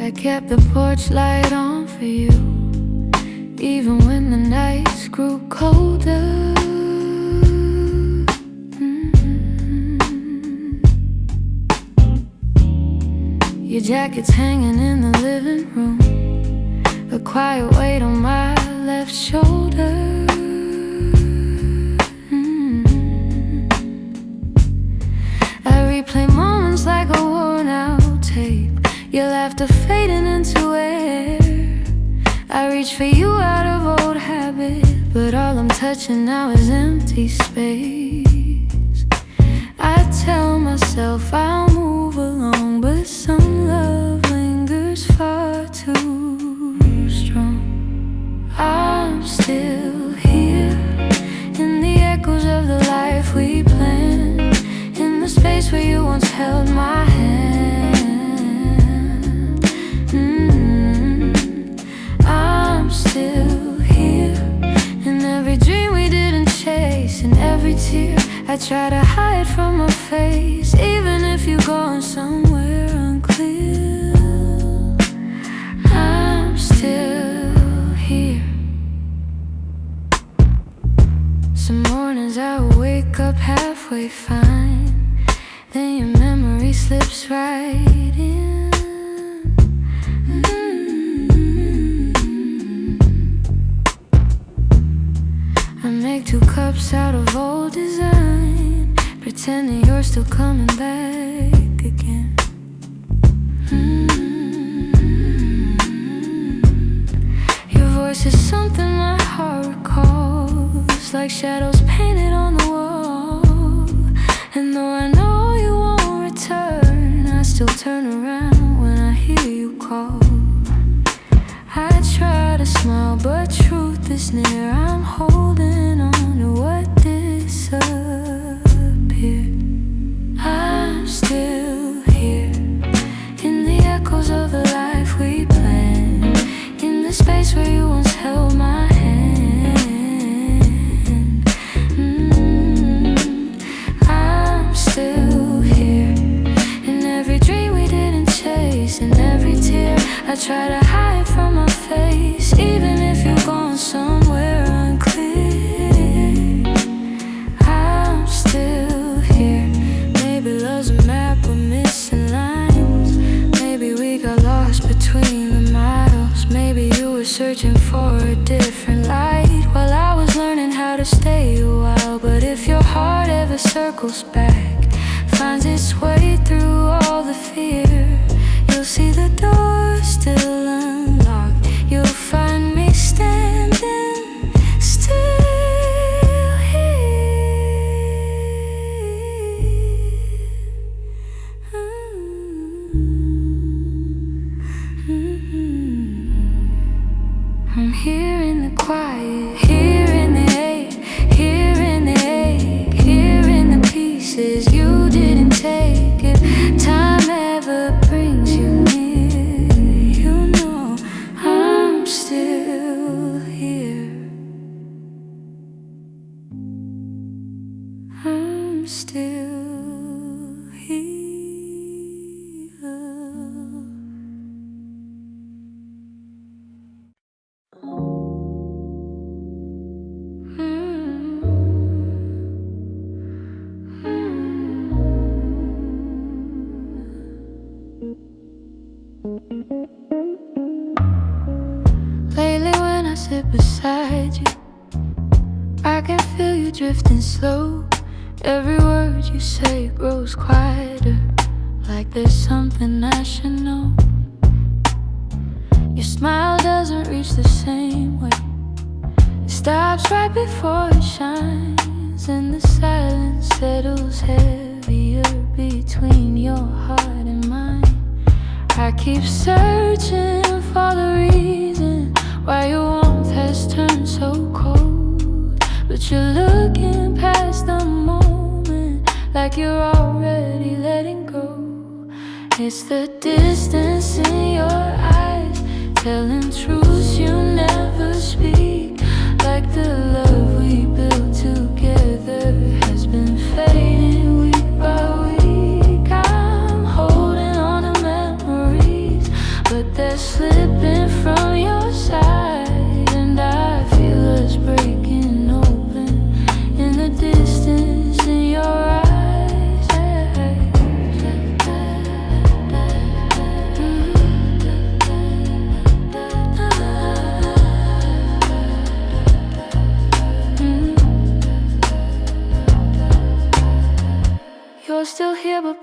I kept the porch light on for you, even when the nights grew colder. Your jacket's hanging in the living room, a quiet weight on my left shoulder. I replay moments like a worn out tape, your laughter fading into air. I reach for you out of old habit, but all I'm touching now is empty space. I tell myself I'll move along, but some love lingers far too strong. I'm still here, in the echoes of the life we planned, in the space where you once held my hand. I'm still here, in every dream we didn't chase, in every tear I try to hide from my face, even if you're going somewhere unclear. I'm still here. Some mornings I wake up halfway fine, then your memory slips right in. I make 2 cups out of old design, pretending you're still coming back again. Your voice is something my heart recalls, like shadows painted on the wall. And though I know you won't return, I still turn around when I hear you call. I try to smile, but truth is near. I'm holding on to what disappeared. I'm still here, in the echoes of the life we planned, in the space where you once held my hand. I'm still here, in every dream we didn't chase, in every tear I try to hide from my face, even if you're gone somewhere unclear. I'm still here. Maybe love's a map with missing lines, maybe we got lost between the miles, maybe you were searching for a different light while I was learning how to stay a while. But if your heart ever circles back, finds its way through all the fear, you'll see the door still unlocked. You'll find me standing still here. I'm here in the quiet, here in the ache, here in the ache, here in the pieces you didn't take. If time ever brings you near, you know I'm still here. I'm still here. Lately when I sit beside you, I can feel you drifting slow. Every word you say grows quieter, like there's something I should know. Your smile doesn't reach the same way, it stops right before it shines, and the silence settles heavier between your heart and mine. I keep searching for the reason why your warmth has turned so cold, but you're looking past the moment like you're already letting go. It's the distance in your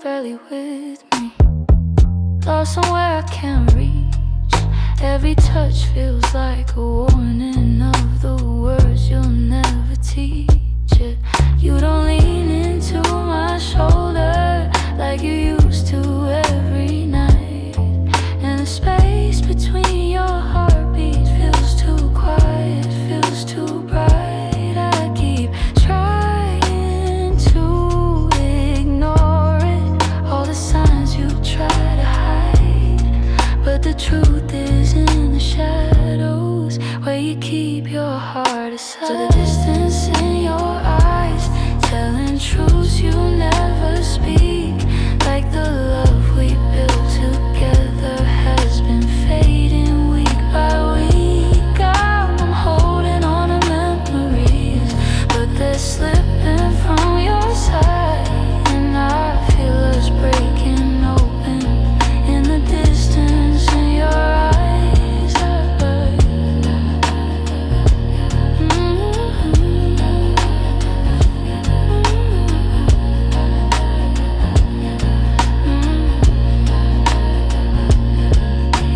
barely with me. Lost somewhere I can't reach. Every touch feels like a warning of the words you'll never teach it. You don't lean into my shoulder like you used to every night. And the space between your heartbeats feels too quiet, feels too bright. I keep trying to ignore it, all the signs you try to hide. But the truth is in the shadows, where you keep your heart aside. To the distance in your eyes, telling truths you never speak. Like the love we built together has been fading week by week. I'm holding on to memories, but they're slipping from your side. And I feel us breaking open in the distance in your eyes.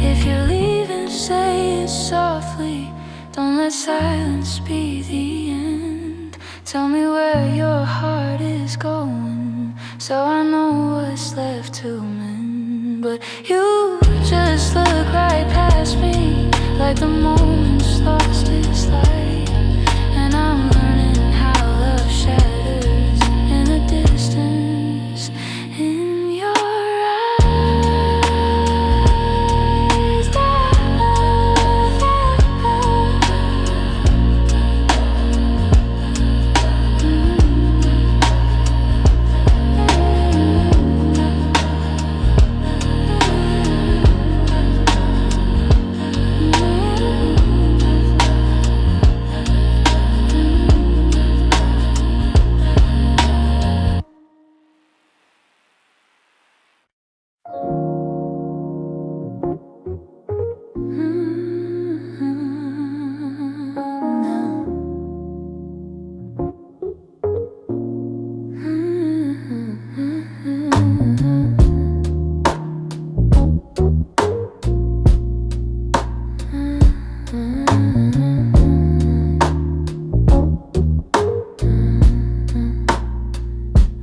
If you're leaving, say it softly. Don't let silence be the end. Tell me where your heart is going, so I know what's left to mend. But you just look right past me, like the moment's lost its light. And I'm learning how love shatters in the distance in your eyes.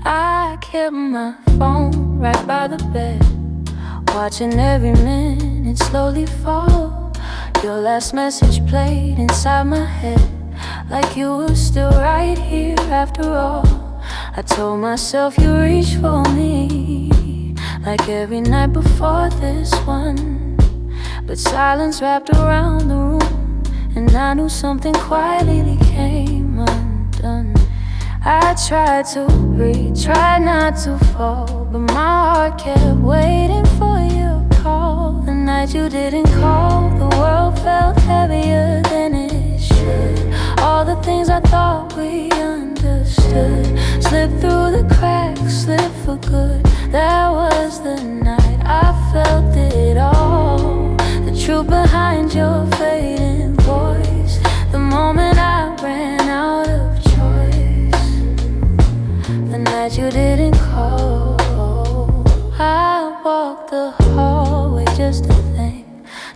I kept my phone right by the bed, watching every minute slowly fall. Your last message played inside my head, like you were still right here after all. I told myself you reached for me, like every night before this one. But silence wrapped around the room, and I knew something quietly came undone. I tried to breathe, tried not to fall, but my heart kept waiting for your call. The night you didn't call, the world felt heavier than it should. All the things I thought we understood slipped through the cracks, slipped for good. That was the night I felt it all, the truth behind your fading voice. The moment I ran out of the night you didn't call, I walked the hallway just to think,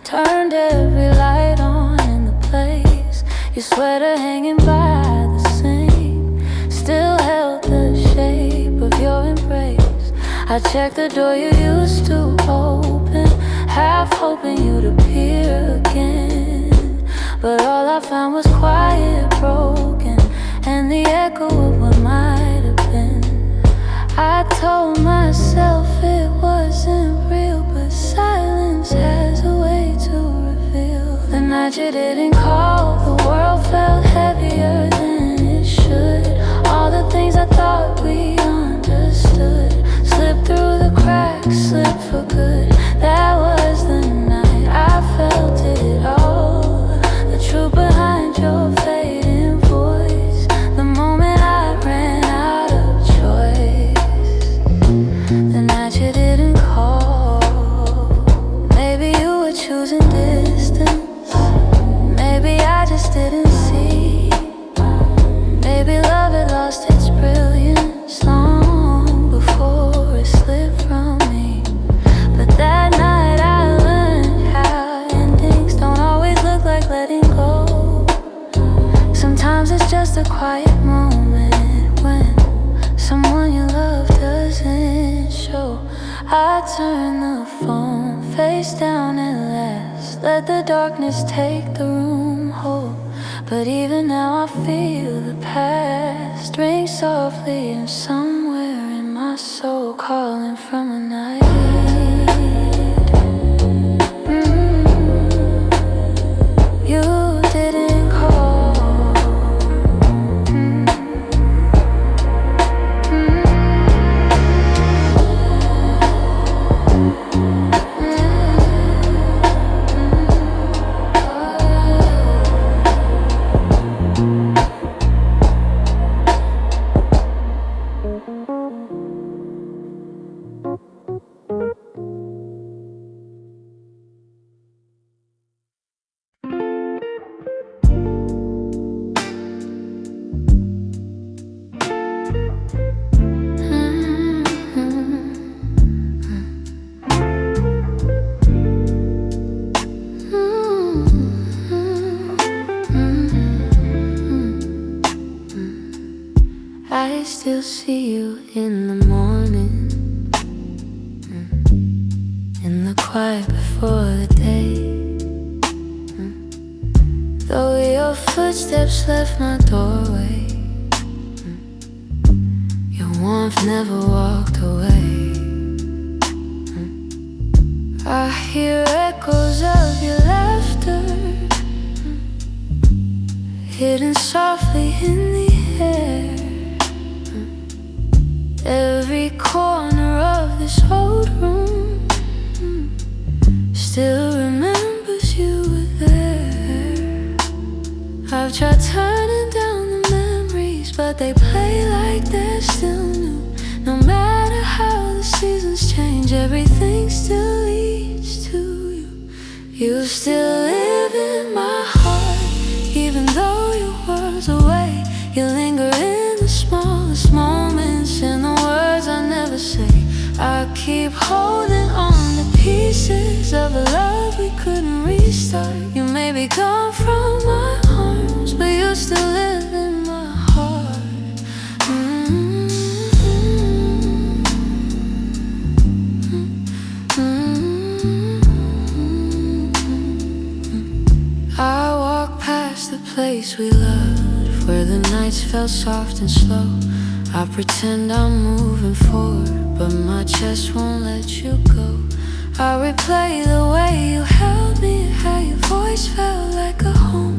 turned every light on in the place. Your sweater hanging by the sink still held the shape of your embrace. I checked the door you used to open, half hoping you'd appear again. But all I found was quiet, broken, and the echo of what might have been. I told myself it wasn't real, but silence has a way to reveal. The night you didn't call, the world felt heavier than it should. All the things I thought we understood slipped through the cracks, slipped for good. That was the night I felt it all, the truth behind your fading voice. The moment I ran out of choice, the night you didn't call. Maybe you were choosing distance, maybe I just didn't see. Maybe love had lost its brilliance long before it slipped just a quiet moment when someone you love doesn't show. I turn the phone face down at last, let the darkness take the room whole. But even now I feel the past ring softly, and somewhere in my soul calling from a night. You didn't call. I still see you in the morning, in the quiet before the day. Though your footsteps left my doorway, your warmth never walked away. I hear echoes of your laughter, hidden softly in the air. Every corner of this old room still remembers you were there. I've tried turning down the memories, but they play like they're still new. No matter how the seasons change, everything still leads to you. You still live in my heart, even though your world's away. You linger in the smallest moments, in the words I never say. I keep holding on to pieces of a love we couldn't restart. You may be gone from my arms, but you still live in my heart. I walk past the place we loved, where the nights felt soft and slow. I pretend I'm moving forward, but my chest won't let you go. I replay the way you held me, how your voice felt like a home.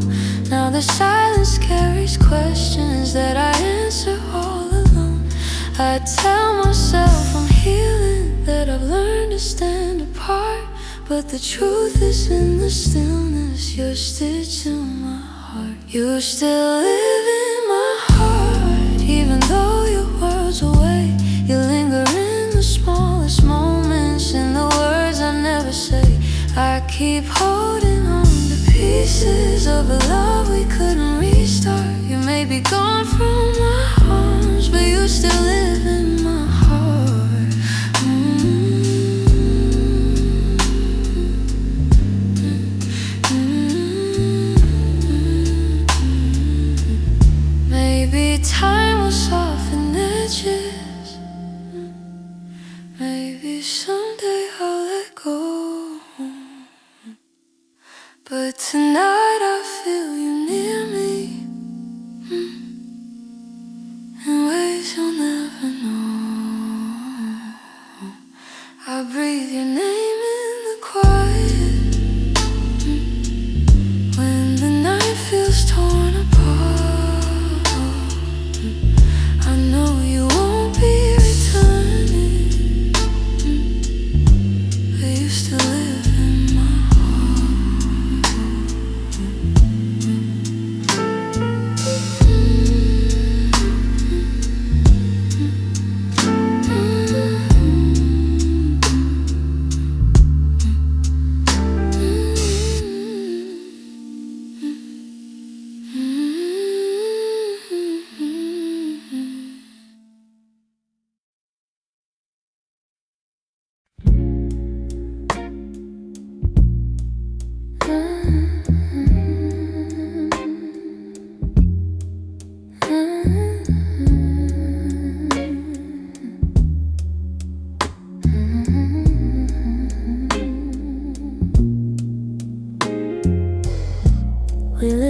Now the silence carries questions that I answer all alone. I tell myself I'm healing, that I've learned to stand apart, but the truth is in the stillness. You're stitched in my heart. You still live in my heart, even though your world's away. You linger in the smallest moments, in the words I never say. I keep holding on to pieces of a love we couldn't restart. You may be gone from my arms, but you still live in my heart. Maybe time will soften edges. Maybe someday I'll let go. But tonight I feel you near me, in ways you'll never know. I breathe your name in the quiet, when the night feels torn apart. I know you won't be returning, but you still live in my heart.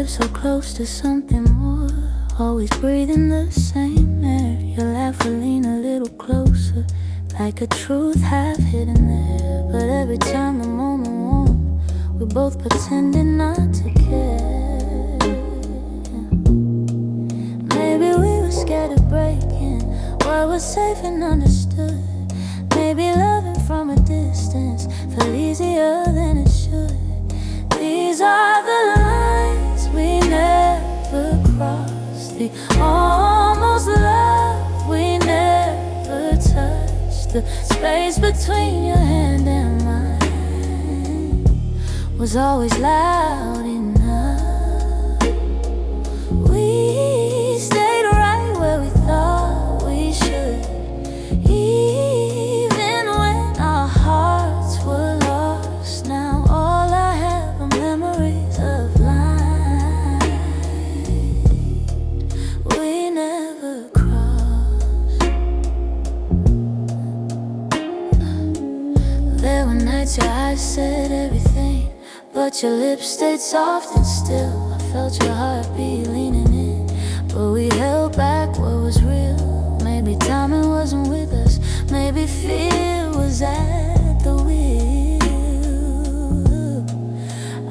live so close to something more, always breathing the same air. Your laugh will lean a little closer, like a truth half hidden there. But every time the moment warm, we're both pretending not to care. Maybe we were scared of breaking what was safe and understood. Maybe loving from a distance felt easier than it should. These are the lines we never crossed, the almost love we never touched. The space between your hand and mine was always loud enough. We stayed right where we thought we should, even when our hearts were lost. Now all I have are memories of lines we never crossed. There were nights your eyes said everything, but your lips stayed soft and still. I felt your heartbeat leaning in, but we held back what was real. Maybe timing wasn't with us, maybe fear was at the wheel.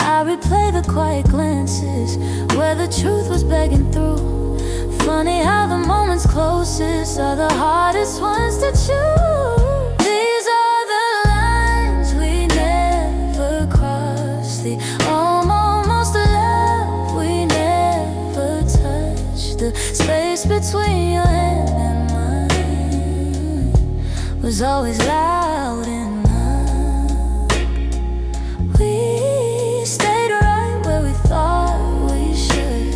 I replay the quiet glances where the truth was begging through. Funny how the moments closest are the hardest ones to choose. These are the lines we never crossed, the almost love we never touched. The space between your hand and mine was always loud enough. We stayed right where we thought we should,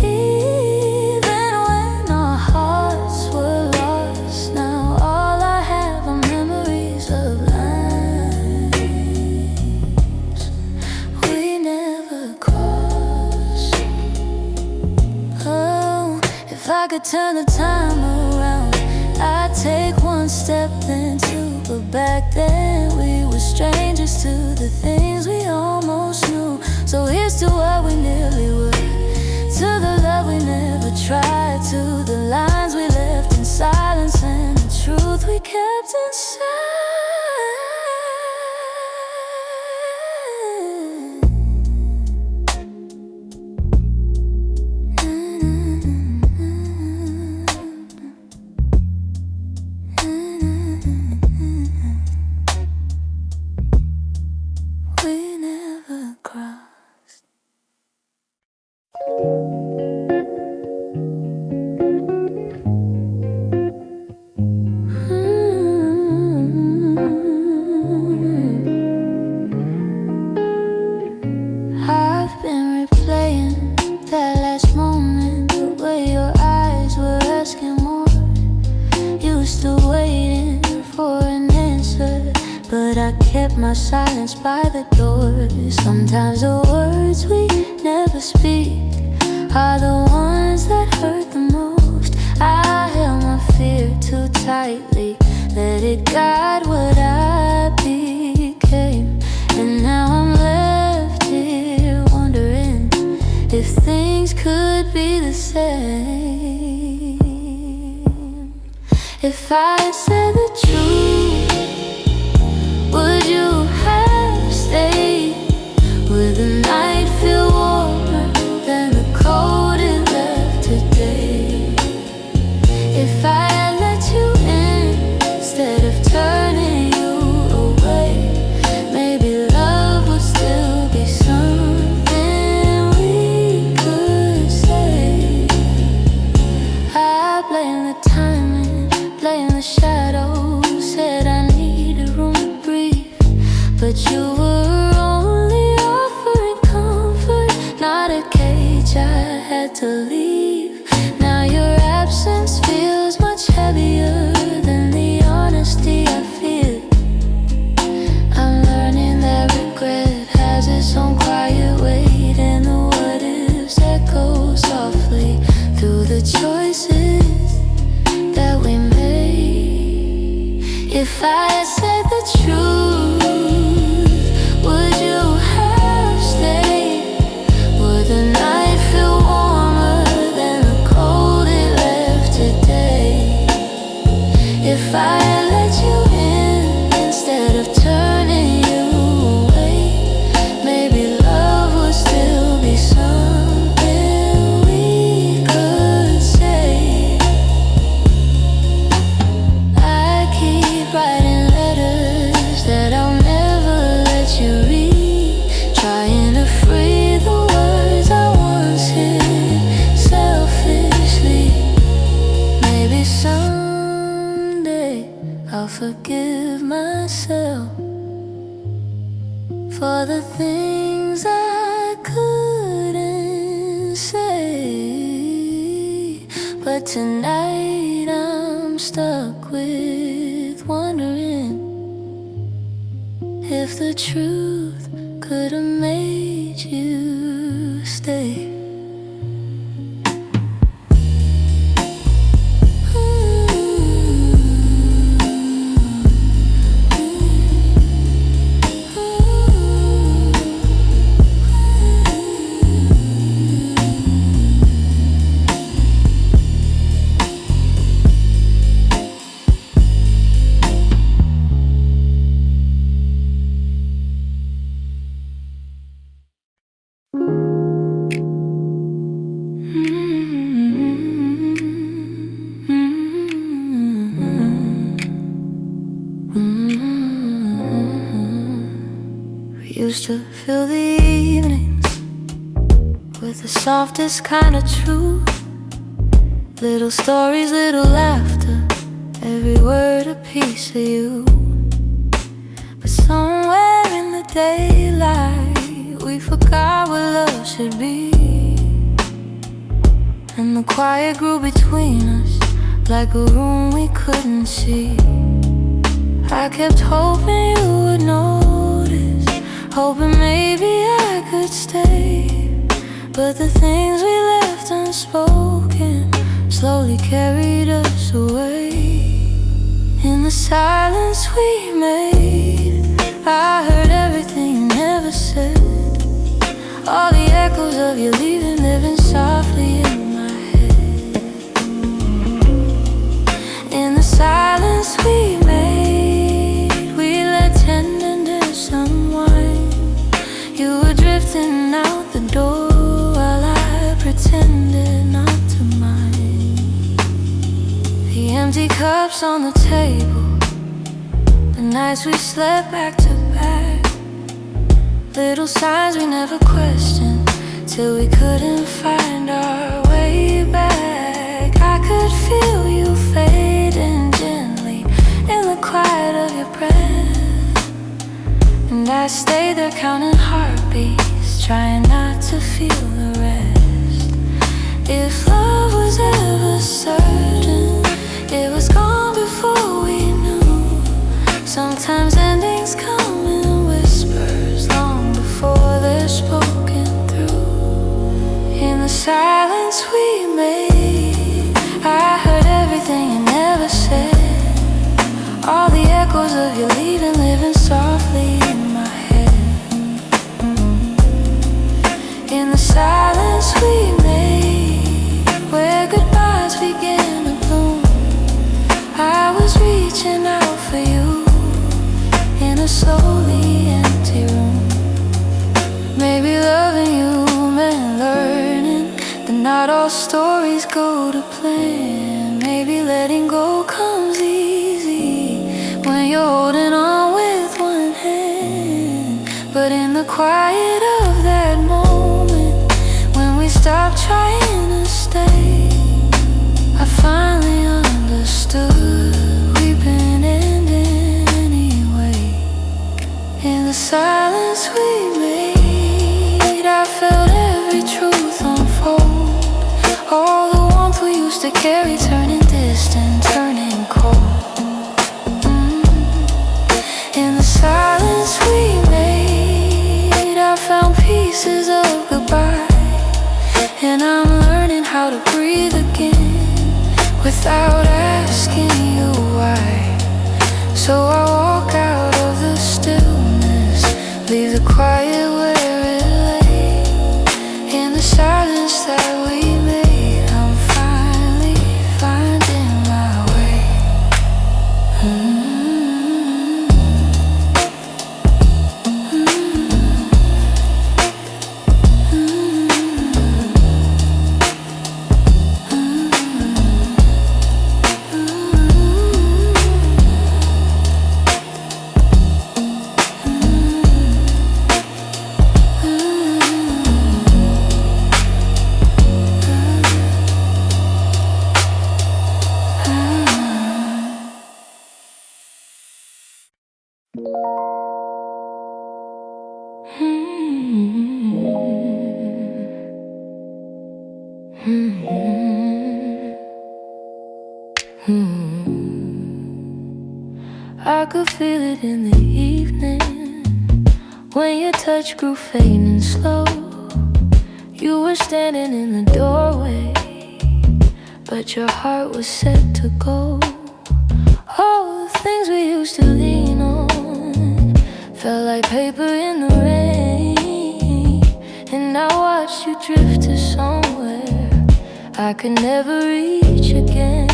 even when our hearts were lost. Now all I have are memories of lines we never crossed. Oh, if I could turn the time around, I'd take one step then two. But back then we were strangers to the things we almost knew. So here's to what we nearly were, to the love we never tried, to the lines we left in silence and the truth we kept inside. We never crossed. I've been replaying that last moment, the way your eyes were asking more. You were still waiting for an answer, but I kept my silence by the door. Sometimes the words we never speak are the ones that hurt the most. I held my fear too tightly, let it guide what I became. And now I'm left here wondering if things could be the same. If I had said the truth, would you have stayed? Would the night feel warmer than the cold it left today? If I had let you in instead of turning you away, maybe love would still be something we could say. I blame the timing, blame the shadows, said I needed room to breathe, but you were only offering comfort, not a cage I had to leave. Now your absence feels much heavier than the honesty I feel. I'm learning that regret has its own quiet weight, and the what ifs echo softly through the choices that we made. If I had said the truth, would you have stayed? Would the night for the things I couldn't say. But tonight I'm stuck with wondering if the truth could have made you stay. We used to fill the evenings with the softest kind of truth. Little stories, little laughter, every word a piece of you. But somewhere in the daylight we forgot what love should be. And the quiet grew between us like a room we couldn't see. I kept hoping you would notice, hoping maybe I could stay. But the things we left unspoken slowly carried us away. In the silence we made, I heard everything you never said. All the echoes of you leaving living softly in my head. In the silence we made, we let tenderness unwind. You were drifting out the door while I pretended not to mind. The empty cups on the table, the nights we slept back to back. Little signs we never questioned till we couldn't find our way back. I could feel you fading gently in the quiet of your breath, and I stayed there counting heartbeats, trying not to feel the rest. If love was ever certain, it was gone before we knew. Sometimes endings come in whispers long before they're spoken through. In the silence we made, I heard everything you never said. All the echoes of you leaving living softly in my head. In the silence we made, where goodbyes began to bloom, I was reaching out for you in a slowly empty room. Maybe loving you meant learning that not all stories go to plan. Maybe letting go comes easy when you're holding on with one hand. But in the quiet of that moment, when we stopped trying to stay, I finally understood we've been ending anyway. In the silence we made, I felt every truth unfold. All the warmth we used to carry turning distant, turning cold. In the silence we made, I found pieces of goodbye, and I'm learning how to breathe again without asking you why. So I walk out of the stillness, leave the quiet where it lay. In the silence that we made, I'm finally finding my way. could feel it in the evening, when your touch grew faint and slow. You were standing in the doorway, but your heart was set to go. All the things we used to lean on felt like paper in the rain, and I watched you drift to somewhere I could never reach again.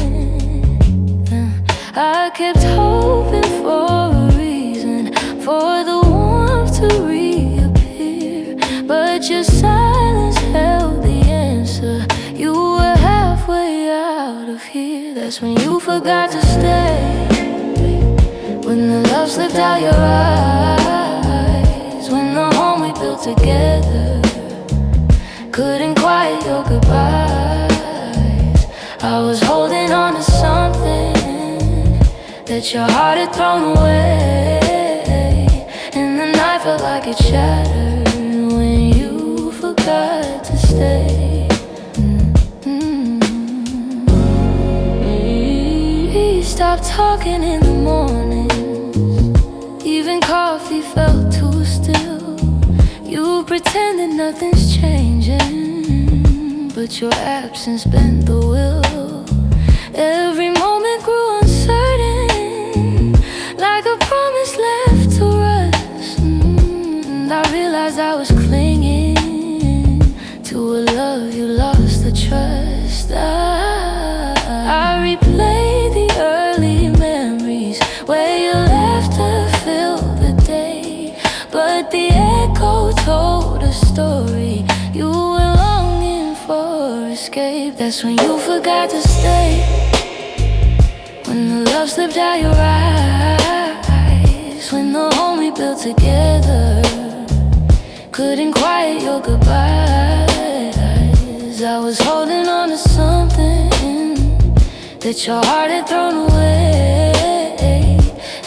I kept hoping for a reason for the warmth to reappear, but your silence held the answer. You were halfway out of here. That's when you forgot to stay, when the love slipped out your eyes, when the home we built together couldn't quiet your goodbyes. I was holding on to something that your heart had thrown away, and the night felt like it shattered when you forgot to stay. We stopped talking in the mornings, even coffee felt too still. You pretended nothing's changing, but your absence bent the will. Every moment grew uncertain, like a promise left to rust. And I realized I was clinging to a love you lost the trust. I replayed the early memories where your laughter filled the day, but the echo told a story. You were longing for escape. That's when you forgot to stay, when the love slipped out your eyes, when the home we built together couldn't quiet your goodbyes. I was holding on to something that your heart had thrown away,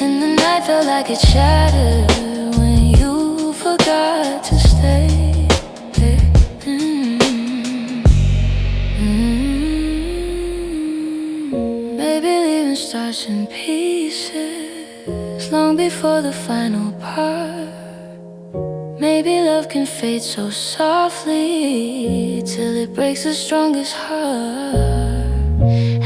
and the night felt like it shattered when you forgot to stay. Maybe leaving starts in pieces long before the final part. Maybe love can fade so softly till it breaks the strongest heart.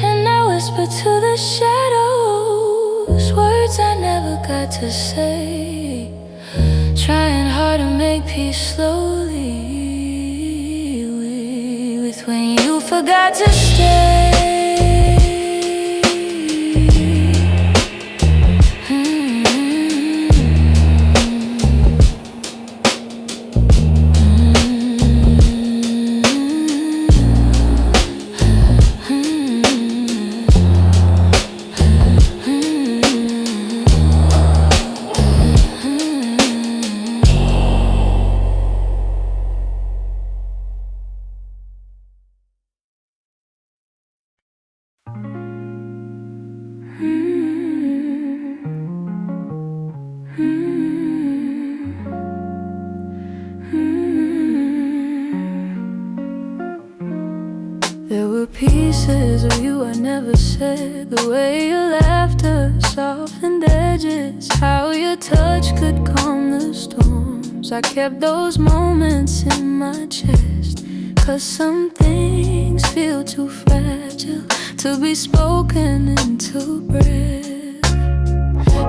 And I whisper to the shadows words I never got to say, trying hard to make peace slowly with when you forgot to stay. There were pieces of you I never said, the way your laughter softened edges, how your touch could calm the storms. I kept those moments in my chest, 'cause some things feel too fragile to be spoken into breath.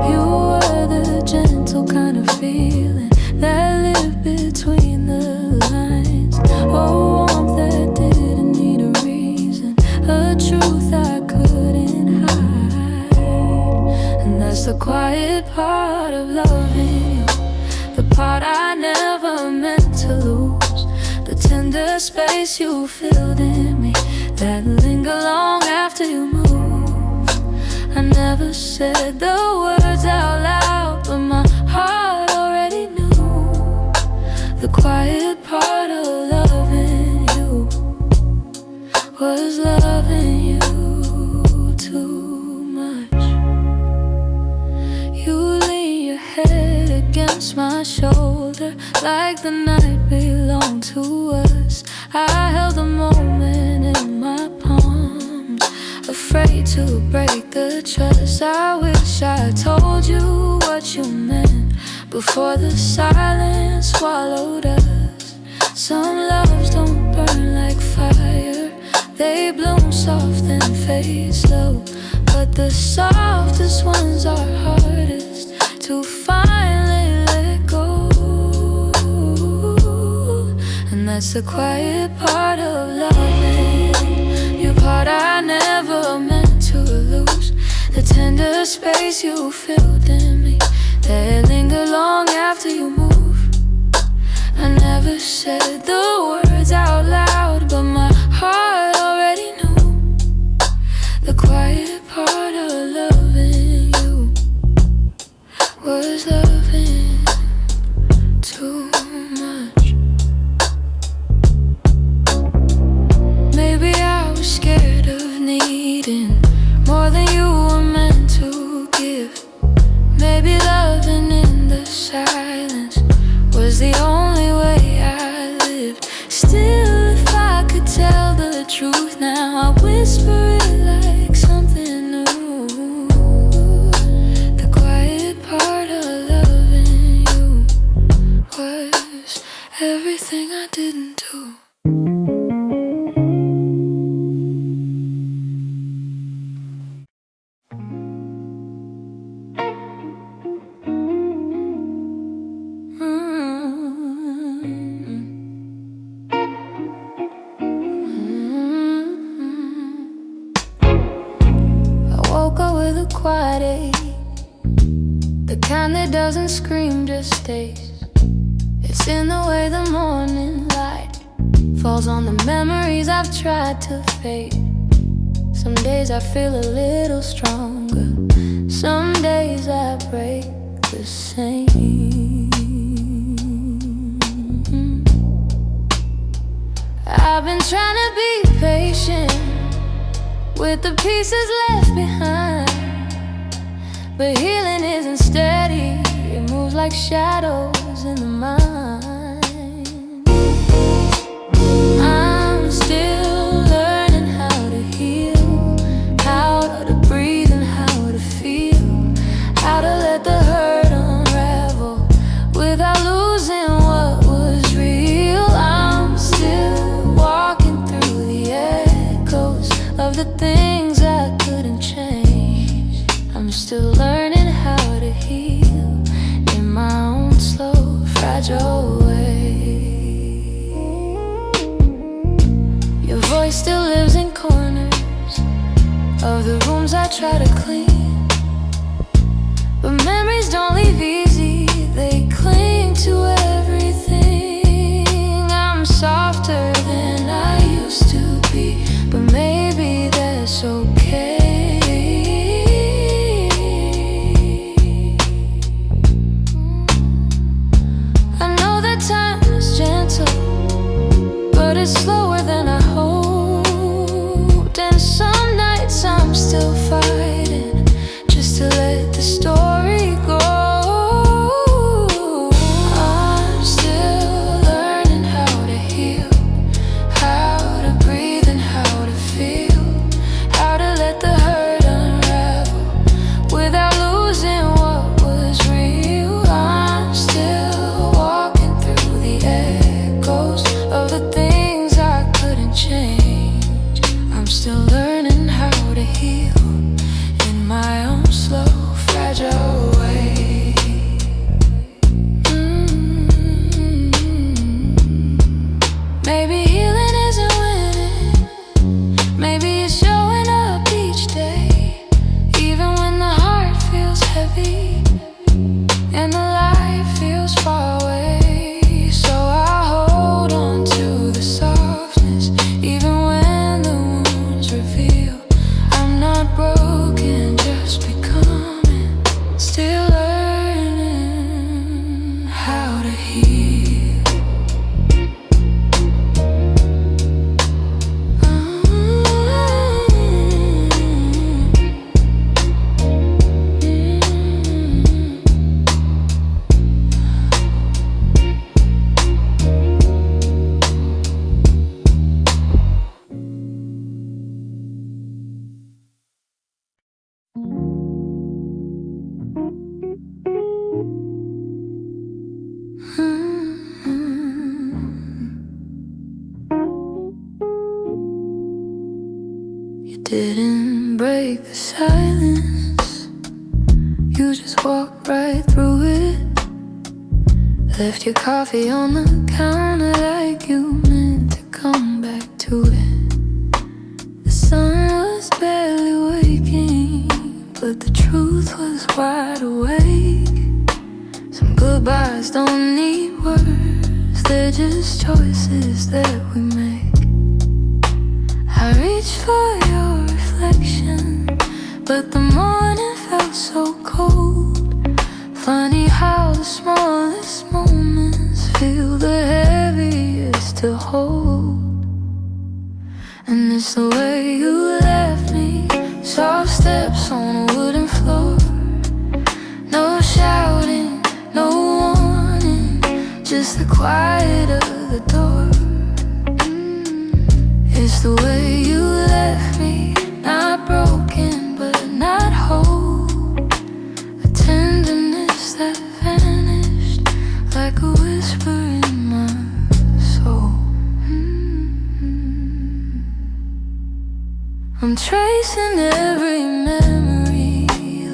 You were the gentle kind of feeling that lived between the lines, a warmth that didn't need a reason, a truth I couldn't hide. And that's the quiet part of loving you, the part I never meant to lose, the tender space you filled in me that linger long after you move. I never said the words out loud, but my heart already knew. The quiet part of loving you was loving you too much. You lean your head against my shoulder like the night belonged to us. I held the moment in my palms, a afraid to break the trust. I wish I told you what you meant before the silence swallowed us. Some loves don't burn like fire, they bloom soft and fade slow. But the softest ones are hardest to finally let go. And that's the quiet part of loving you, part I never meant to lose. The tender space you filled in me that linger long after you move. I never said the words out loud, but my heart already knew. The quiet part of loving you was loving too much. Maybe I was scared of needing more than you were meant to give. Maybe loving in the silence was the only way I lived. Still, if I could tell the truth now, I whisper it like something new. The quiet part of loving you was everything I didn't do. Quiet ache, the kind that doesn't scream, just stays. It's in the way the morning light falls on the memories I've tried to fade. Some days I feel a little stronger, some days I break the same. I've been trying to be patient with the pieces left behind, but healing isn't steady, it moves like shadows in the mind. I'm still learning how to heal, how to breathe and how to feel, how to let the hurt unravel without losing what was real. I'm still walking through the echoes of the things I couldn't change. I'm still learning how to heal in my own slow, fragile way. Your voice still lives in corners of the rooms I try to clean, but memories don't leave easy, they cling to everything. I'm softer than I used to be, but maybe that's okay. Time is gentle, but it's slower than I hoped. And some nights I'm still fighting just to let the story go. I'm still learning how to heal, how to breathe and how to feel, how to let the hurt unravel without losing what was real. I'm still walking the echoes of the things I didn't break the silence. You just walked right through it. Left your coffee on the counter like you meant to come back to it. The sun was barely waking, but the truth was wide awake. Some goodbyes don't need words, they're just choices that we make. I reached for your reflection, but the morning felt so cold. Funny how the smallest moments feel the heaviest to hold. And it's the way you left me, soft steps on a wooden floor. No shouting, no warning, just the quiet of the door. It's the way you left me, not broken but not whole. A tenderness that vanished like a whisper in my soul. I'm tracing every memory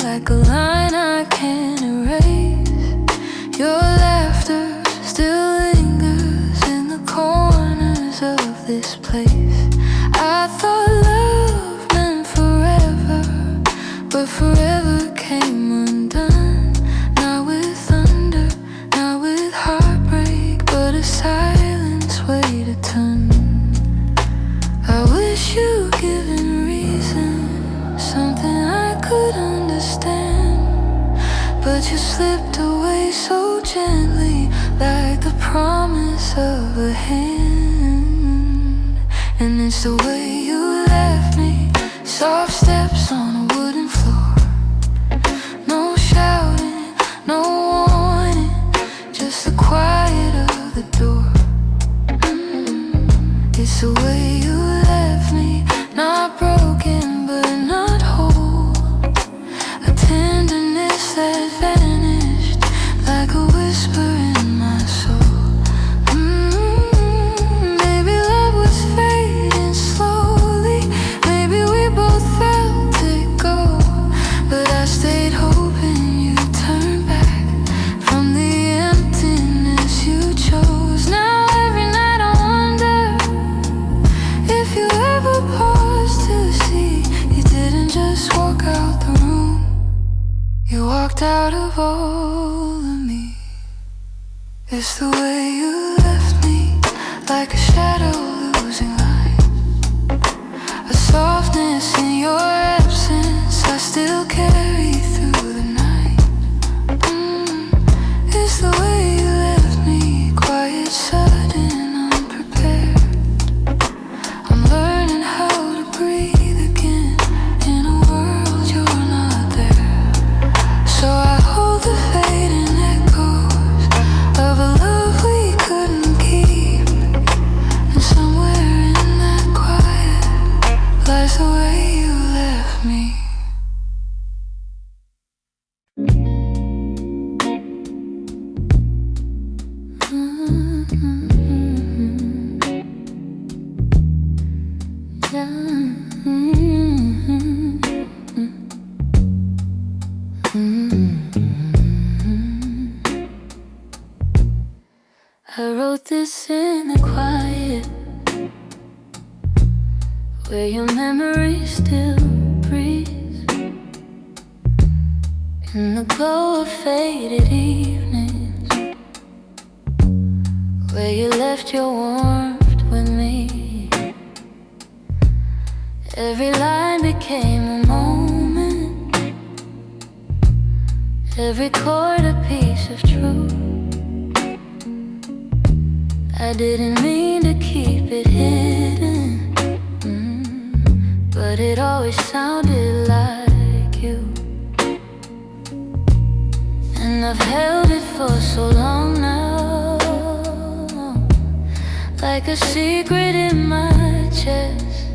like a line I can't erase. Your laughter still lingers in the corners of this place. I thought love meant forever, but forever came undone. Not with thunder, not with heartbreak, but a silence weighed a ton. I wish you'd given reason, something I could understand, but you slipped away so gently, like the promise of a hand. And it's the way you left me, soft steps on a wooden floor. No shouting, no warning, just the quiet of the door. It's the way you left me, not broken but not whole. A tenderness that vanished like a whisper in my soul. Maybe love was fading slowly, maybe we both felt it go, but I stayed hoping you'd turn back from the emptiness you chose. Now every night I wonder if you ever paused to see you didn't just walk out the room, you walked out of all of me. It's the way you left me, like a shadow losing light. A softness in your absence I still carry through the night. It's the way you left me, quiet, sudden, unprepared. I'm learning how to breathe again in a world you're not there. So I hold the fading echoes of a love we couldn't keep, and somewhere in that quiet lies the way you left me. I wrote this in the quiet, where your memory still breathes, in the glow of faded evenings, where you left your warmth with me. Every line became a moment, every chord a piece of truth. I didn't mean to keep it hidden, but it always sounded like you. And I've held it for so long now, like a secret in my chest,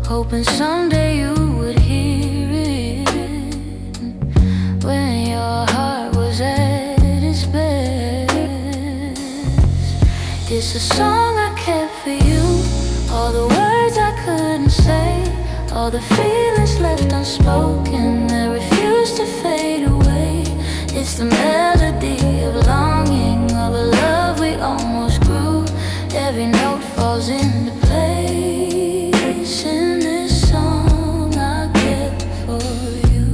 hoping someday you would hear it, when your heart was at its best. It's a song I kept for you, all the words I could All the feelings left unspoken that refuse to fade away. It's the melody of longing, of a love we almost grew. Every note falls into place in this song I kept for you.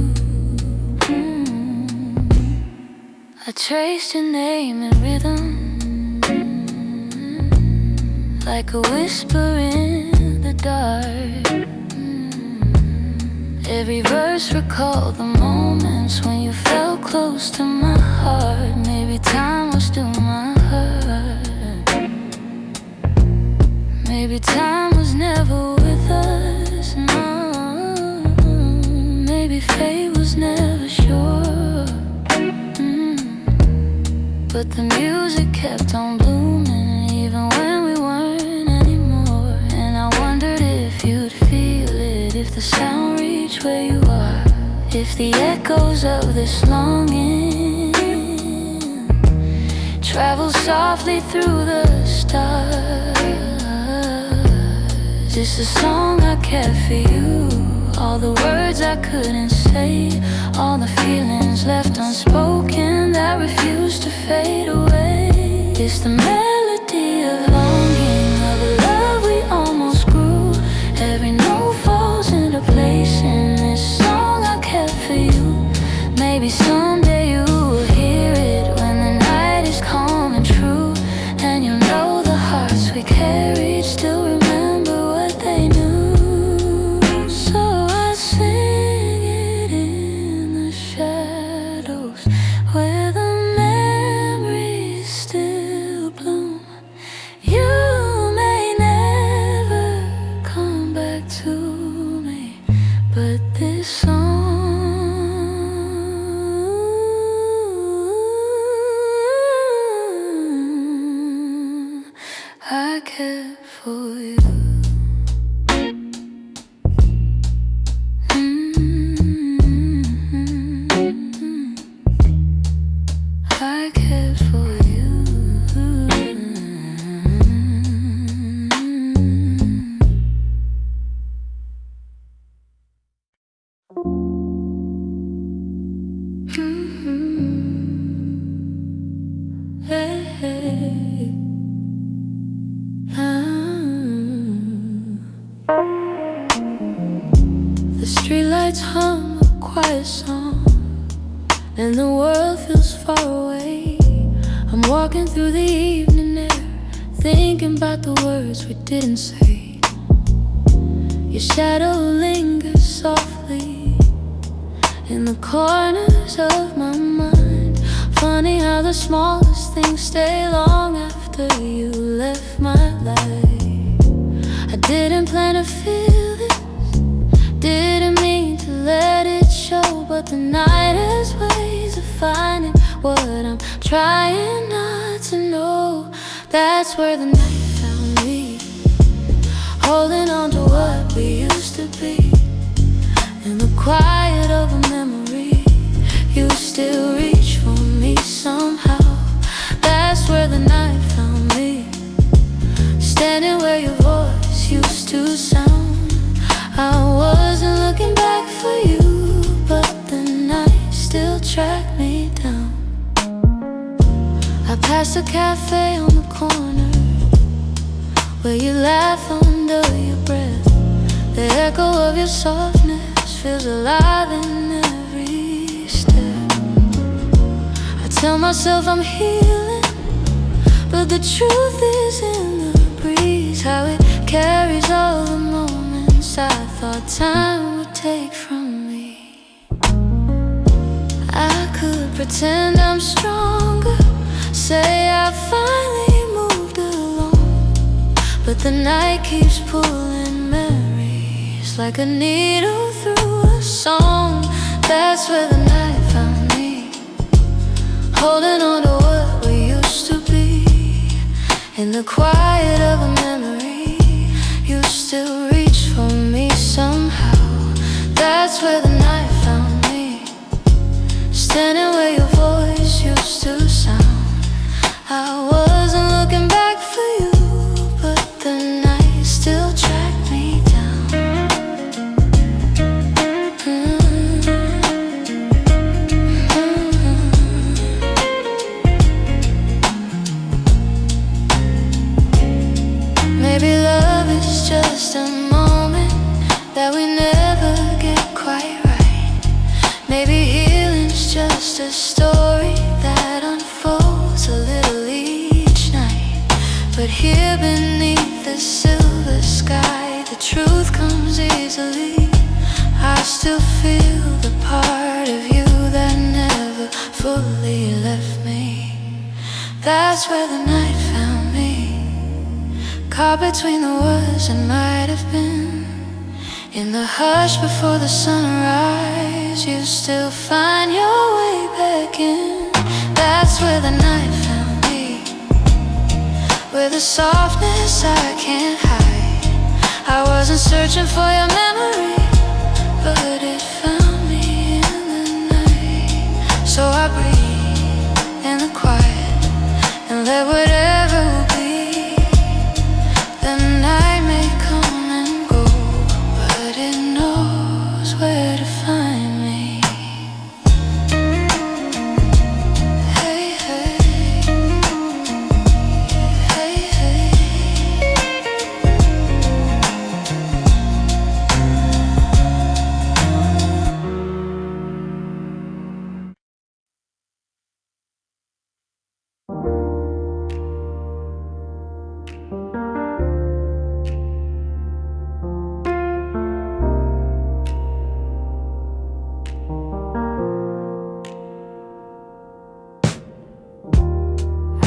I traced your name in rhythm, like a whisper in the dark. Every verse recalled the moments when you felt close to my heart. Maybe time was still my hurt. Maybe time was never with us, no. Maybe fate was never sure. But the music kept on blooming even when we weren't anymore. And I wondered if you'd feel it, if the sound reached where you are, if the echoes of this longing travel softly through the stars. It's a song I kept for you, all the words I couldn't say, all the feelings left unspoken that refuse to fade away. It's the melody of longing, of a love we almost grew. Every note falls into place in this song I kept for you. Maybe someday you will hear it when the night is calm and true, and you'll know the hearts we carried still remember what they knew. So I sing it in the shadows where the memories still bloom. You may never come back to me, but this song I kept for you. I cared for you. Hey, hey. The streetlights hum a quiet song, and the world feels far away. I'm walking through the evening air, thinking about the words we didn't say. Your shadow lingers softly in the corners of my mind. Funny how the smallest things stay long after you left my life. I didn't plan to feel this, didn't mean to let it show, but the night has ways of finding what I'm trying not to know. That's where the night found me, holding on to what we used to be. In the quiet of a memory, you still reach for me somehow. That's where the night found me, standing where your voice used to sound. I wasn't looking back for you, but the night still tracked me down. I passed a cafe on the corner where you laugh under your breath. The echo of your softness feels alive in every step. I tell myself I'm healing, but the truth is in the breeze, how it carries all the moments I thought time would take from me. I could pretend I'm stronger, say I finally moved along, but the night keeps pulling memories like a needle through a song. That's where the night found me, holding on to what we used to be. In the quiet of a memory, you still reach for me somehow. That's where the night found me, standing where your voice used to sound. I wasn't looking back for you, but the night still tracked me down. just a moment that we never get quite right. Maybe healing's just a story that unfolds a little each night. But here beneath the silver sky, the truth comes easily. I still feel the part of you that never fully left me. That's where the night found me, caught between the words that might have been. In the hush before the sunrise, you still find your way back in. That's where the night found me, with a softness I can't hide. I wasn't searching for your memory, but it found me in the night. So I breathe in the quiet and let whatever will be. The night may come and go, but it knows where to find me. Hey, hey, hey, hey.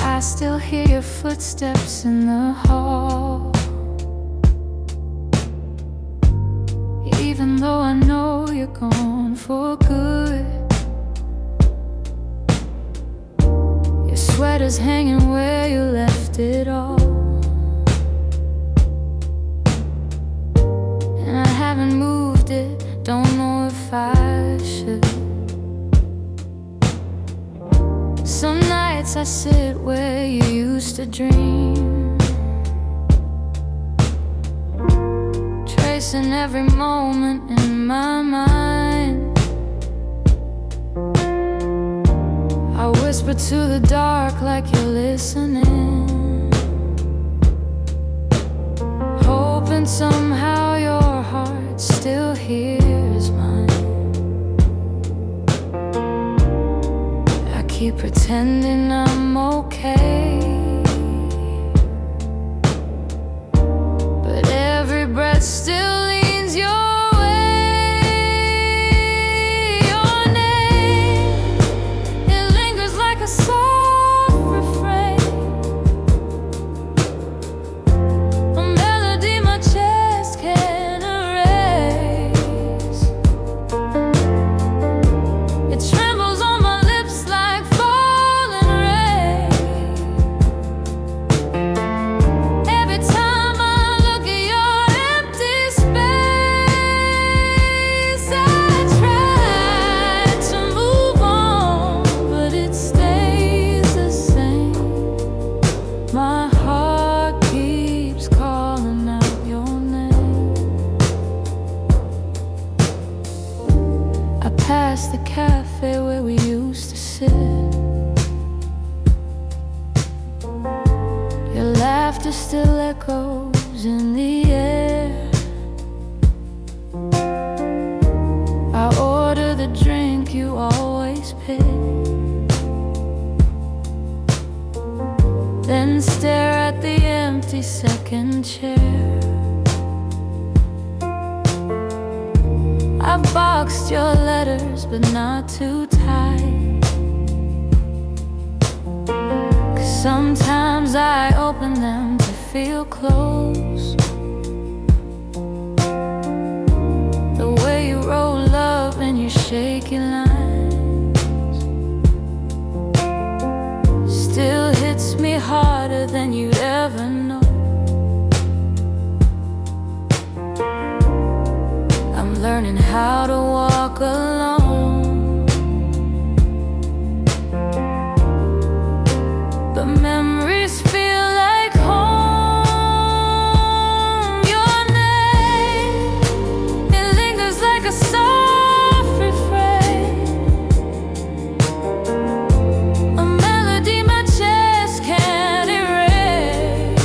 I still hear your footsteps in the hall, even though I know you're gone for good. Your sweater's hanging where you left it all, and I haven't moved it, don't know if I should. Some nights I sit where you used to dream, tracing every moment in my mind. I whisper to the dark like you're listening, hoping somehow your heart still hears mine. Keep pretending I'm okay, but every breath still leans your way. Your name, it lingers like a soft refrain, a melody my chest can't erase. It trembles on my lips like falling rain. Every time I look at your empty space, I try to move on, but it stays the same. My heart keeps calling out your name. I pass the cafe where we used to sit. Your laughter still echoes in the air. I order the drink you always pick, then stare at the empty second chair. I've boxed your letters, but not too tight, 'cause sometimes I open them to feel close. The way you roll up in your shaky lines still hits me harder than you'd ever know. I'm learning how to walk alone, but memories feel like home. Your name, it lingers like a soft refrain, a melody my chest can't erase.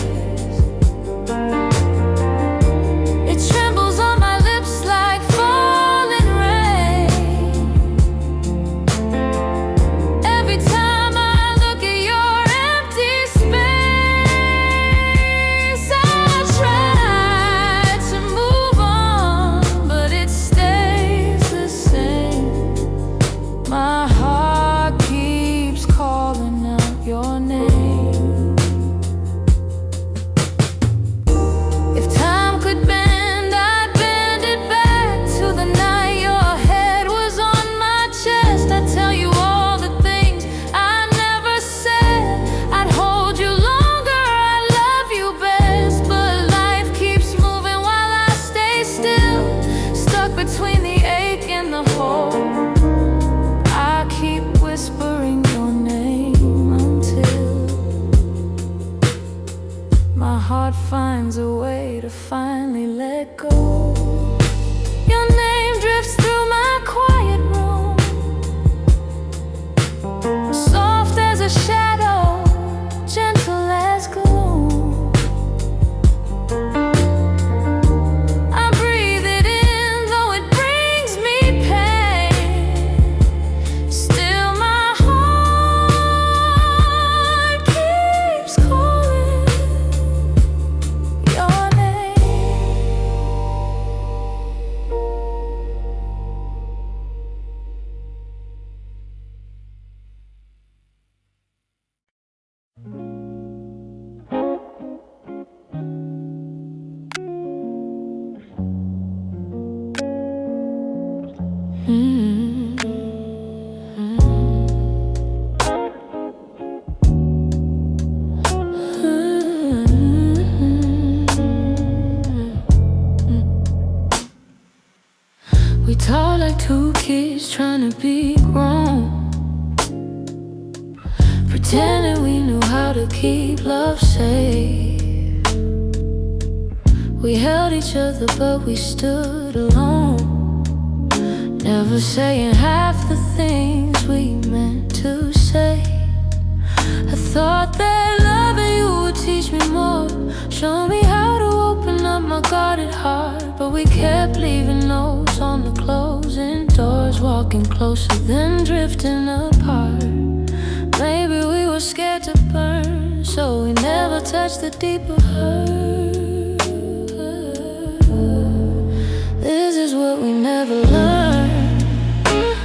heart finds a way to finally let go. Your name drifts through my quiet room, soft as a shadow, gentle as gloom. I breathe it in, though it brings me pain. Still my heart keeps calling your We talk like two kids trying to be grown, pretending we knew how to keep love safe. We held each other but we stood alone, never saying half the things we meant to say. I thought that loving you would teach me more, show me how to open up my guarded heart. But we kept leaving notes on the closing doors, walking closer then drifting apart. Maybe we were scared to burn, so we never touched the deeper hurt. This is what we never learned: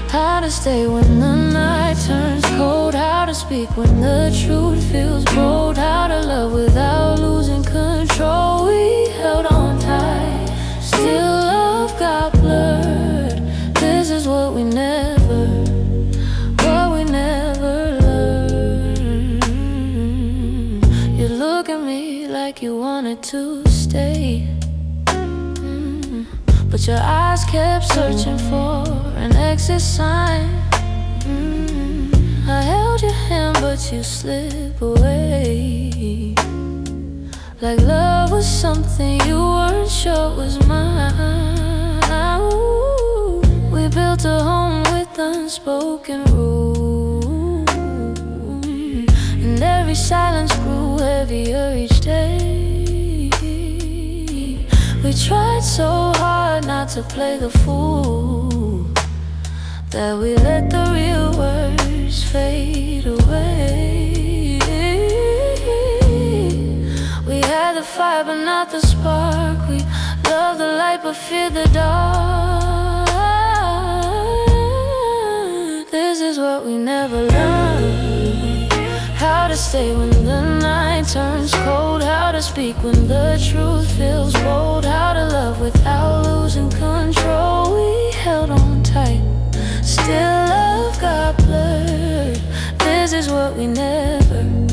how to stay when the night turns cold, how to speak when the truth feels bold, how to love without losing control. We held on tight, still love got blurred. This is what we never learned. You look at me like you wanted to stay, but your eyes kept searching for an exit sign. I held your hand but you slip away, like love was something you weren't sure was mine. Ooh, we built a home with unspoken rules, and every silence grew heavier each day. We tried so hard not to play the fool, that we let the real words fade away. We had the fire but not the spark, we loved the light but feared the dark. This is what we never learned: how to stay when the night turns cold, how to speak when the truth feels bold, how to love without losing control. We held on tight, still love got blurred. This is what we never learned.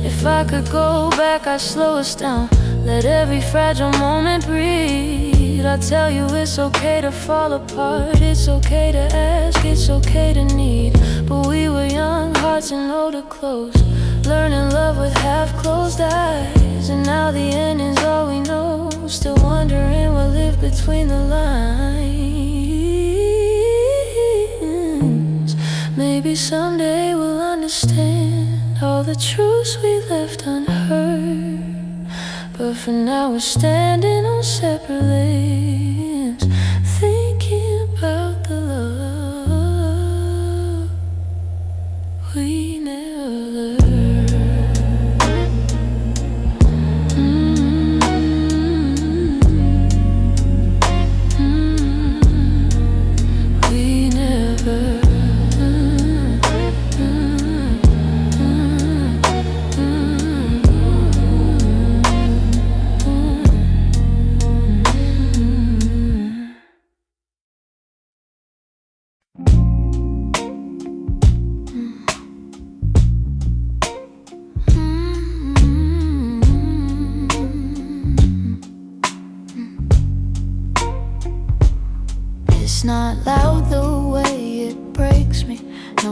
If I could go back, I'd slow us down, let every fragile moment breathe. I'd tell you it's okay to fall apart, it's okay to ask, it's okay to need. But we were young, hearts and older close, learning love with half-closed eyes. And now the ending's all we know, still wondering what lived between the lines. Maybe someday we'll understand all the truths we left unheard, but for now we're standing on separate lanes, thinking about the love we never learned. We never.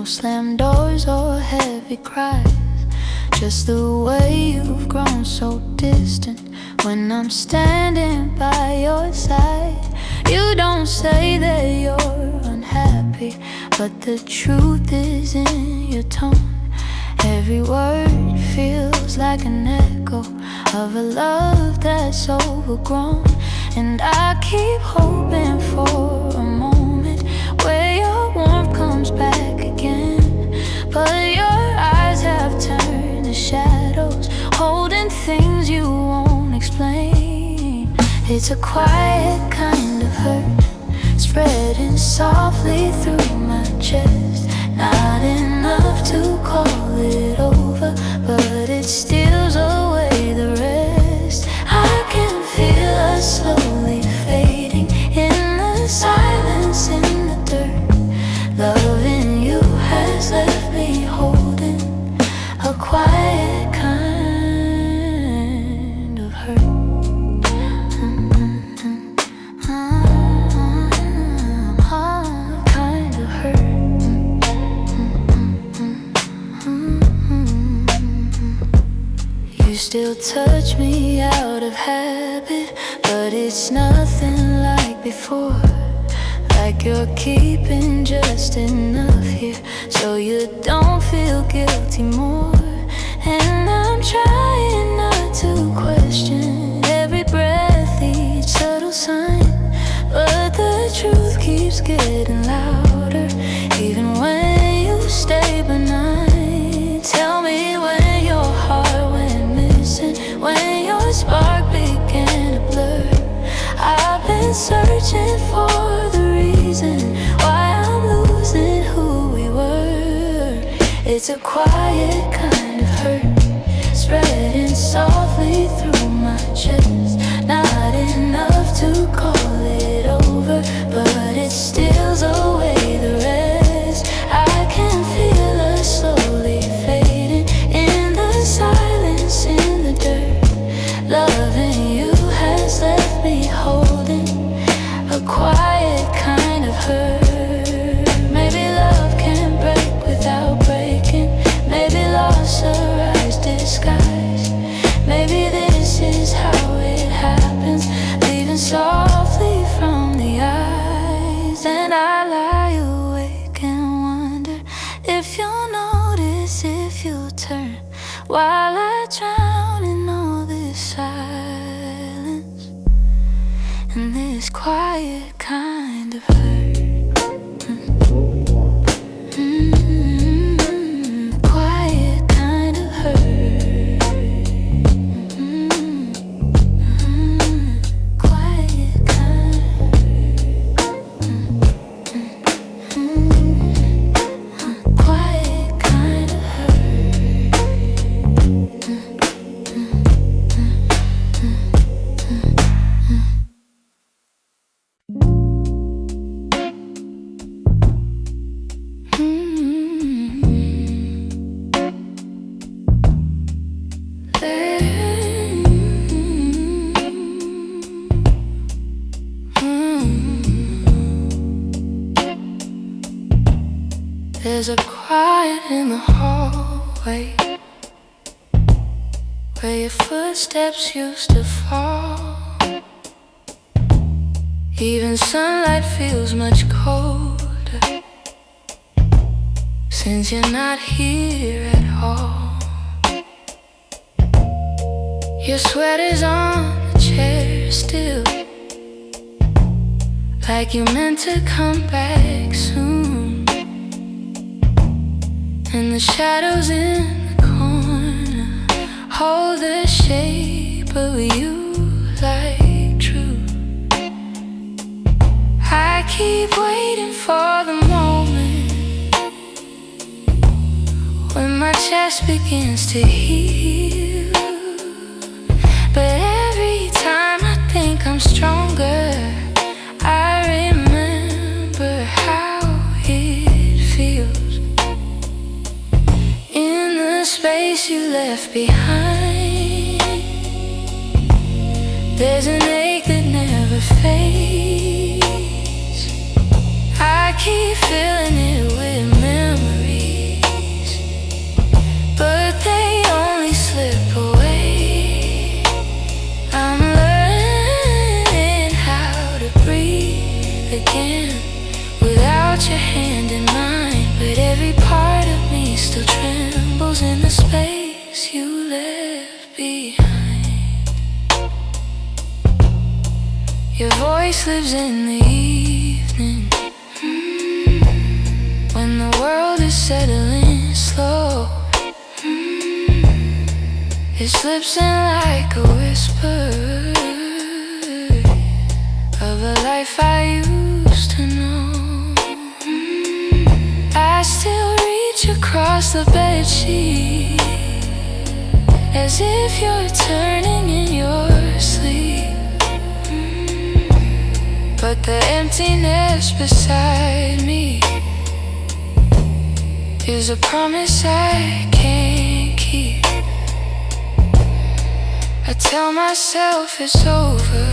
slammed doors or heavy cries. Just the way you've grown so distant when I'm standing by your side. You don't say that you're unhappy, but the truth is in your tone. Every word feels like an echo of a love that's overgrown. And I keep hoping for a moment where your warmth comes back again. But your eyes have turned to shadows, holding things you won't explain. It's a quiet kind of hurt, spreading softly through my chest. Not enough to call it over, but it steals away the rest. I can feel us slowly fading in the silence, in the dirt. Loving you has left me holding a quiet kind of hurt. Kind of hurt. You still touch me out of habit, but it's nothing like before. Like you're keeping just enough here so you don't feel guilty more. And I'm trying not to question every breath, each subtle sign, but the truth keeps getting louder even when you stay benign. Tell me when your heart went missing, when your spark began to blur. I've been searching for the reason why I'm losing who we were. It's a quiet kind of hurt, spreading softly through my chest. Not enough to call it over, but it steals away the rest. I can feel us slowly fading in the silence, in the dirt. Loving you has left me holding a quiet kind of hurt. Maybe love can break without breaking. Maybe loss arrives disguised. Maybe this is how it happens, leaving softly from the eyes. And I lie awake and wonder if you'll notice, if you'll turn, while I drown in all this silence and this quiet kind of hurt. Quiet kind of hurt. Quiet kind of quiet kind of There's a quiet in the hallway where your footsteps used to fall. Even sunlight feels much colder since you're not here at all. Your sweater's on the chair still, like you meant to come back soon. And the shadows in the corner hold the shape of you like truth. I keep waiting for the moment when my chest begins to heal. But every time I think I'm stronger, I remember how it feels. In the space you left behind, there's an ache that never fades. I keep filling it with memories voice lives in the evening, when the world is settling slow. It slips in like a whisper of a life I used to know. I still reach across the bedsheet, as if you're turning in your sleep. But the emptiness beside me is a promise I can't keep. I tell myself it's over,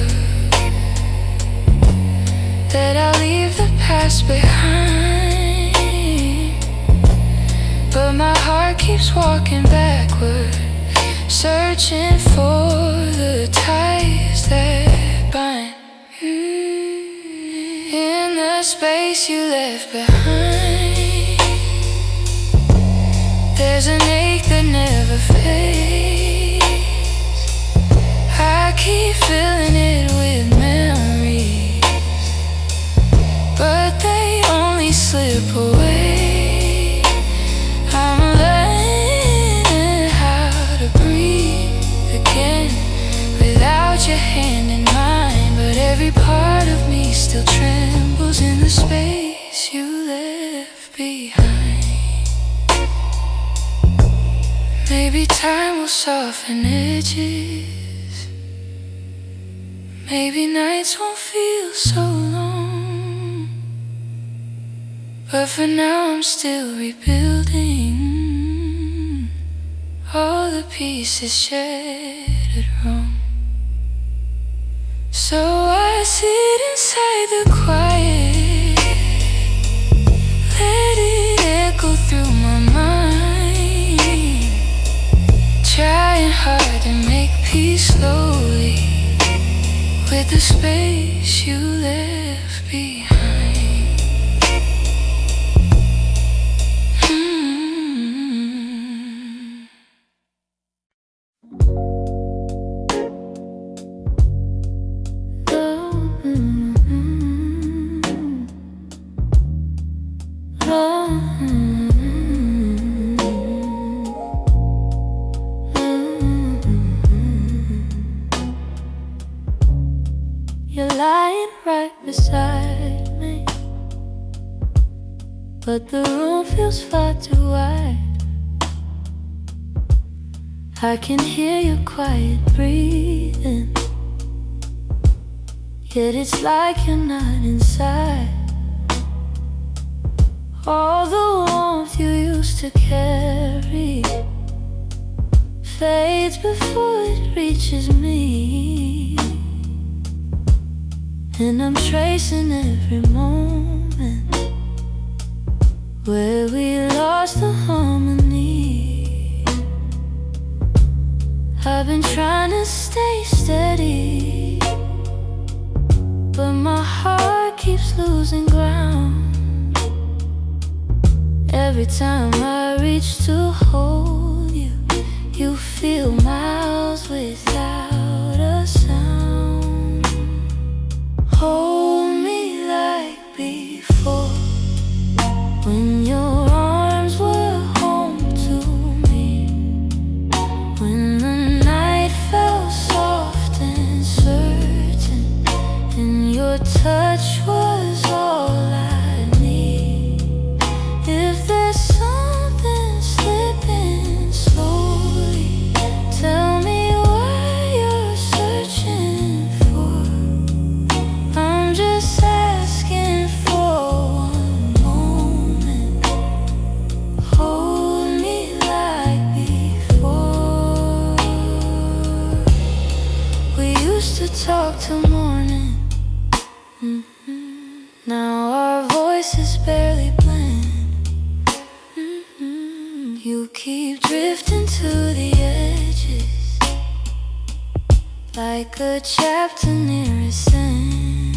that I'll leave the past behind, but my heart keeps walking backward, searching for the ties that bind. In the space you left behind, there's an ache that never fades. I keep filling it with memories, but they only slip away. I'm learning how to breathe again without your hand in mine, but every part of me still trembles in the space you left behind. Maybe time will soften edges, maybe nights won't feel so long, but for now I'm still rebuilding all the pieces shattered wrong. So I sit inside the quiet, let it echo through my mind, trying hard to make peace slowly with the space you left behind. You're lying right beside me, but the room feels far too wide. I can hear your quiet breathing, yet it's like you're not inside. All the warmth you used to carry fades before it reaches me, and I'm tracing every moment where we lost the harmony. I've been trying to stay steady, but my heart keeps losing ground. Every time I reach to hold you, you feel miles without a sound. Hold me like before, when your arms were home to me, when the night felt soft and certain, and your touch was all I need. If there's something slipping slowly, tell me what you're searching for. I'm just asking for one moment. Hold me like before. We used to talk till morning. Now our voices barely blend. You keep drifting to the edges, like a chapter near its end,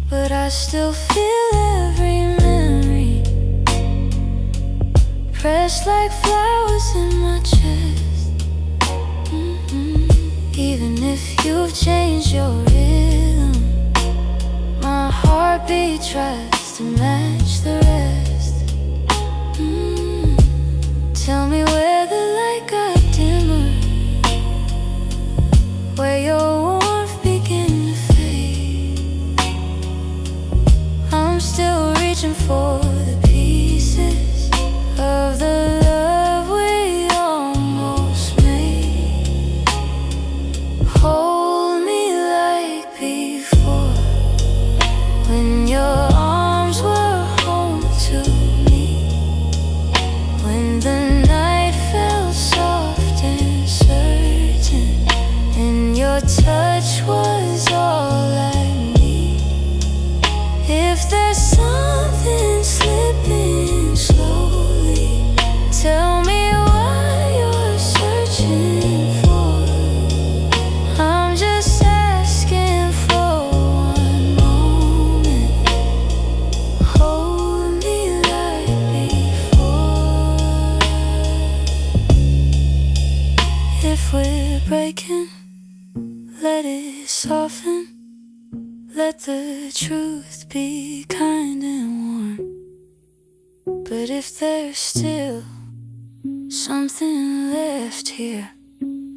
but I still feel every memory pressed like flowers in my chest. Even if you've changed your rhythm, heartbeat tries to match the rest. Tell me where the light got dimmer, where your warmth began to fade. I'm still reaching for the pieces of the love we almost made. Hold me like before, when your arms were home to me, when the night felt soft and certain, and your touch was all I need. If there's something slipping slowly, tell me what you're searching for. I'm just asking for one moment. Hold me like before. If we're breaking, let it soften. Let the truth be kind and warm. But if there's still something left here,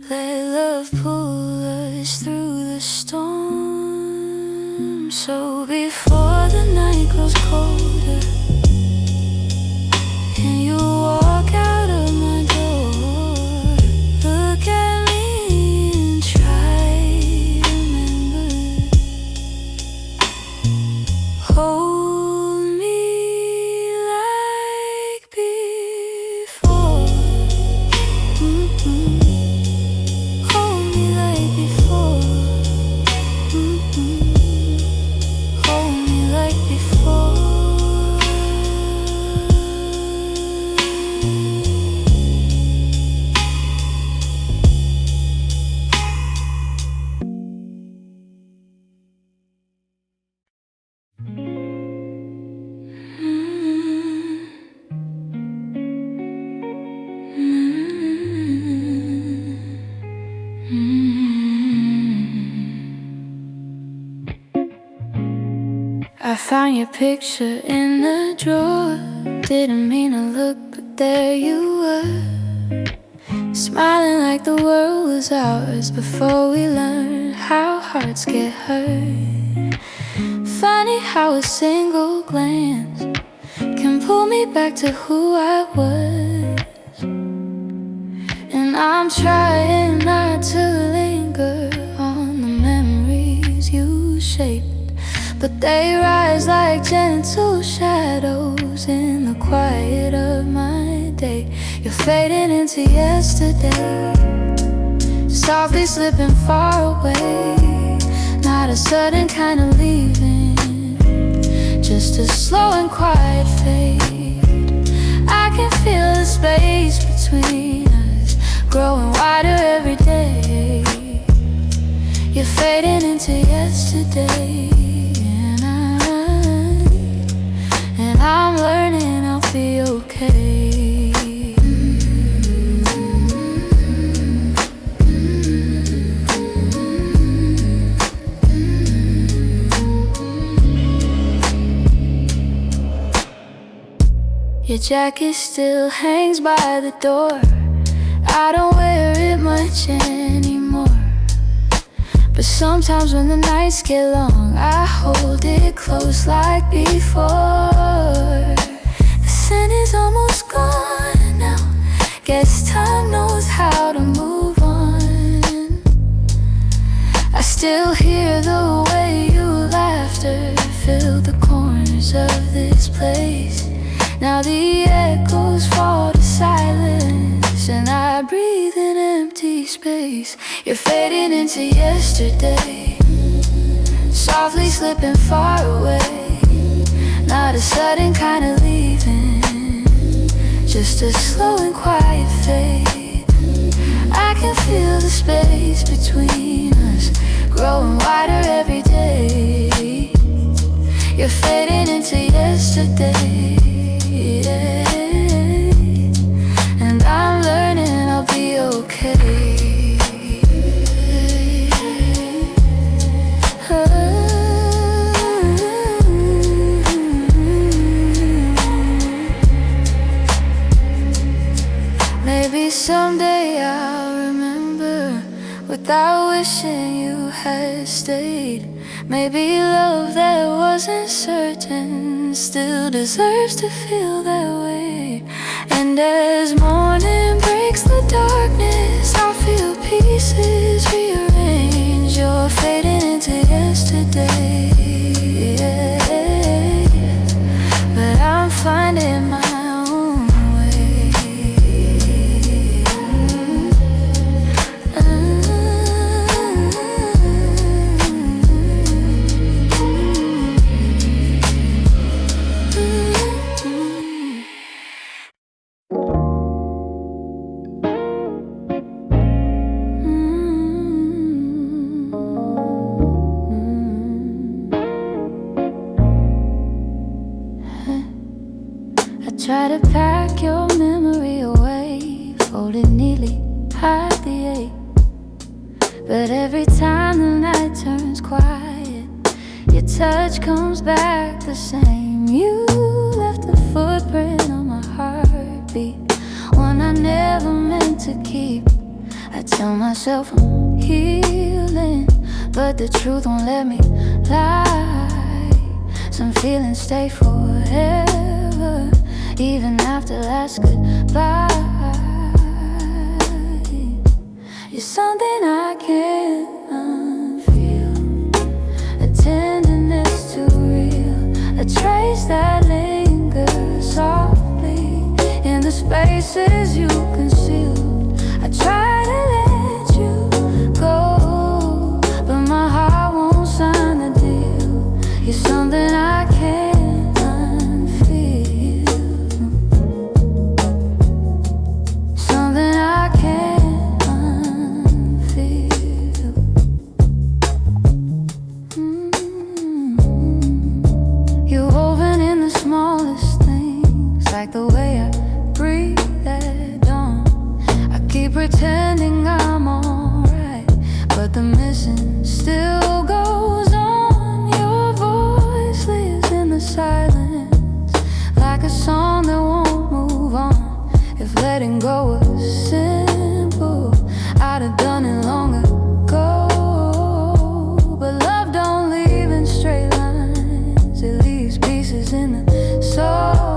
let love pull us through the storm. So before the night grows colder and you walk out of my door, look at me and try to remember. Hold me like before. Hold me like before. Hold me like before. I found your picture in the drawer. Didn't mean to look, but there you were, smiling like the world was ours before we learned how hearts get hurt. Funny how a single glance can pull me back to who I was. And I'm trying not to linger on the memories you shaped, but they rise like gentle shadows in the quiet of my day. You're fading into yesterday, softly slipping far away. Not a sudden kind of leaving, just a slow and quiet fade. I can feel the space between us growing wider every day. You're fading into yesterday, and I'm learning I'll be okay. Your jacket still hangs by the door. I don't wear it much anymore, but sometimes when the nights get long, I hold it close like before. The scent is almost gone now. Guess time knows how to move on. I still hear the way your laughter filled the corners of this place. Now the echoes fall to silence, and I breathe in empty space. You're fading into yesterday, softly slipping far away. Not a sudden kind of leaving, just a slow and quiet fade. I can feel the space between us growing wider every day. You're fading into yesterday, yeah. And I'm learning I'll be okay. someday I'll remember without wishing you had stayed. Maybe love that wasn't certain still deserves to feel that way. And as morning breaks the darkness, I'll feel pieces rearrange. You're fading into yesterday, but I'm finding my own way. Try to pack your memory away, fold it neatly, hide the ache. But every time the night turns quiet, your touch comes back the same. You left a footprint on my heartbeat, one I never meant to keep. I tell myself I'm healing, but the truth won't let me lie. Some feelings stay forever, even after last goodbye. You're something I can't unfeel, a tenderness too real, a trace that lingers softly in the spaces you concealed. I try to let you go, but my heart won't sign the deal. You're something I can't. Like the way I breathe at dawn, I keep pretending I'm alright, but the missing still goes on. Your voice lives in the silence, like a song that won't move on. If letting go was simple, I'd have done it long ago. But love don't leave in straight lines, it leaves pieces in the soul.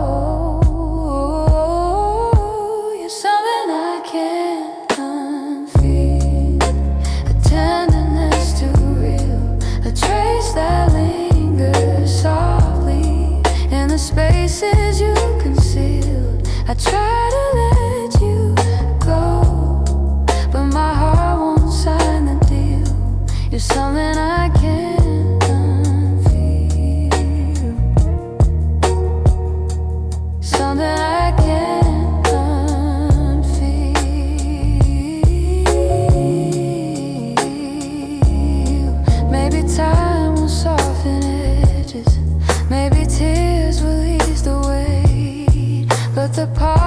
Spaces you concealed, I try to let you go, but my heart won't sign the deal. You're something I can't unfeel, something I can't unfeel. Maybe time will soften edges, maybe tears will ease the weight, but the part